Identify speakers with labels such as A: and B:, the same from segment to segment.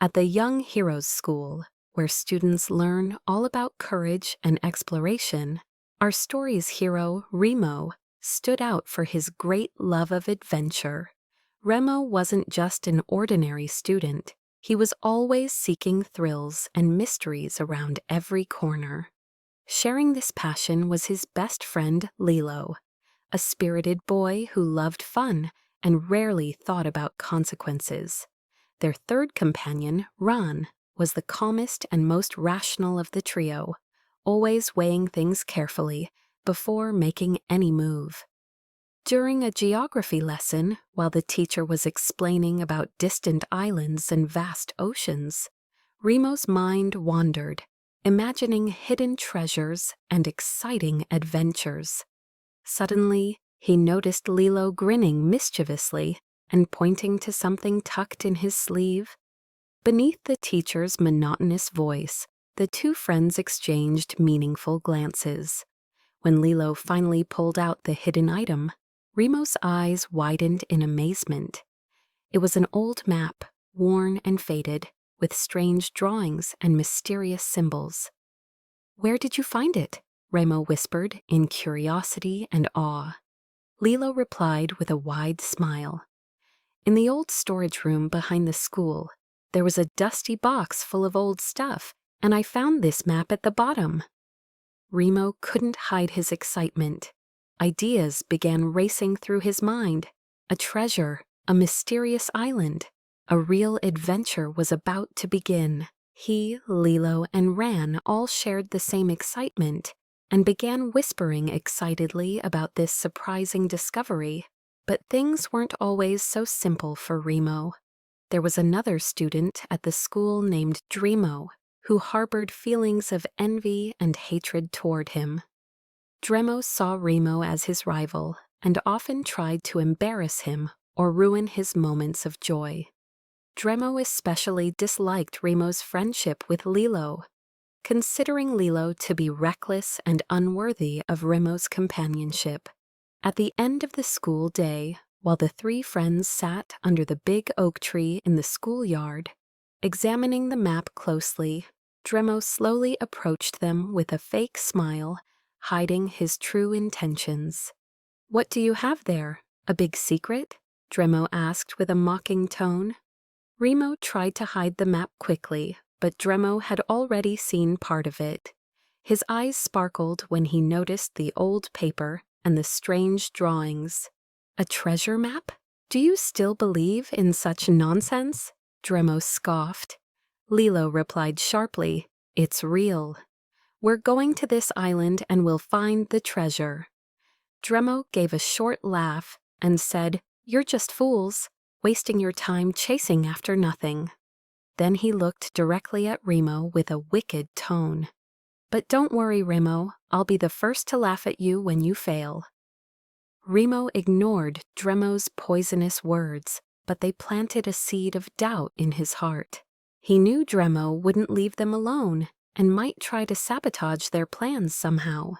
A: At the Young Heroes School, where students learn all about courage and exploration, our story's hero, Remo, stood out for his great love of adventure. Remo wasn't just an ordinary student. He was always seeking thrills and mysteries around every corner. Sharing this passion was his best friend, Lilo, a spirited boy who loved fun and rarely thought about consequences. Their third companion, Ron, was the calmest and most rational of the trio, always weighing things carefully before making any move. During a geography lesson, while the teacher was explaining about distant islands and vast oceans, Remo's mind wandered, imagining hidden treasures and exciting adventures. Suddenly, he noticed Lilo grinning mischievously and pointing to something tucked in his sleeve. Beneath the teacher's monotonous voice, the two friends exchanged meaningful glances. When Lilo finally pulled out the hidden item, Remo's eyes widened in amazement. It was an old map, worn and faded, with strange drawings and mysterious symbols. "Where did you find it?" Remo whispered in curiosity and awe. Lilo replied with a wide smile. "In the old storage room behind the school, there was a dusty box full of old stuff, and I found this map at the bottom." Remo couldn't hide his excitement. Ideas began racing through his mind. A treasure, a mysterious island, a real adventure was about to begin. He, Lilo, and Ran all shared the same excitement and began whispering excitedly about this surprising discovery. But things weren't always so simple for Remo. There was another student at the school named Dremo, who harbored feelings of envy and hatred toward him. Dremo saw Remo as his rival and often tried to embarrass him or ruin his moments of joy. Dremo especially disliked Remo's friendship with Lilo, considering Lilo to be reckless and unworthy of Remo's companionship. At the end of the school day, while the three friends sat under the big oak tree in the schoolyard, examining the map closely, Dremo slowly approached them with a fake smile, hiding his true intentions. "What do you have there? A big secret?" Dremo asked with a mocking tone. Remo tried to hide the map quickly, but Dremo had already seen part of it. His eyes sparkled when he noticed the old paper and the strange drawings. "A treasure map? Do you still believe in such nonsense?" Dremo scoffed. Lilo replied sharply, "It's real. We're going to this island and we'll find the treasure." Dremo gave a short laugh and said, "You're just fools, wasting your time chasing after nothing." Then he looked directly at Remo with a wicked tone. "But don't worry, Remo, I'll be the first to laugh at you when you fail." Remo ignored Dremo's poisonous words, but they planted a seed of doubt in his heart. He knew Dremo wouldn't leave them alone and might try to sabotage their plans somehow.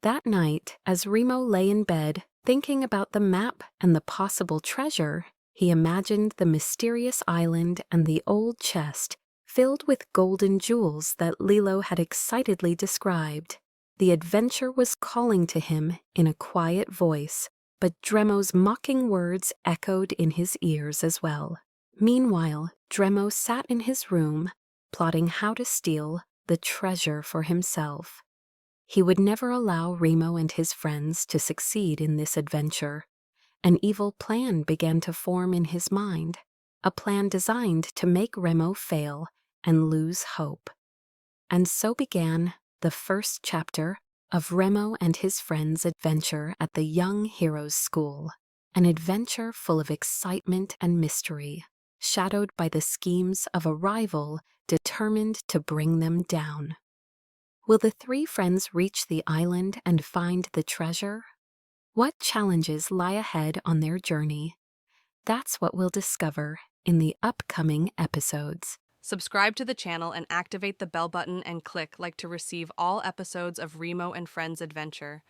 A: That night, as Remo lay in bed, thinking about the map and the possible treasure, he imagined the mysterious island and the old chest filled with golden jewels that Lilo had excitedly described. The adventure was calling to him in a quiet voice, but Dremo's mocking words echoed in his ears as well. Meanwhile, Dremo sat in his room, plotting how to steal the treasure for himself. He would never allow Remo and his friends to succeed in this adventure. An evil plan began to form in his mind, a plan designed to make Remo fail and lose hope. And so began the first chapter of Remo and his friends' adventure at the Young Heroes School, an adventure full of excitement and mystery, shadowed by the schemes of a rival determined to bring them down. Will the three friends reach the island and find the treasure? What challenges lie ahead on their journey? That's what we'll discover in the upcoming episodes.
B: Subscribe to the channel and activate the bell button and click like to receive all episodes of Remo and Friends Adventure.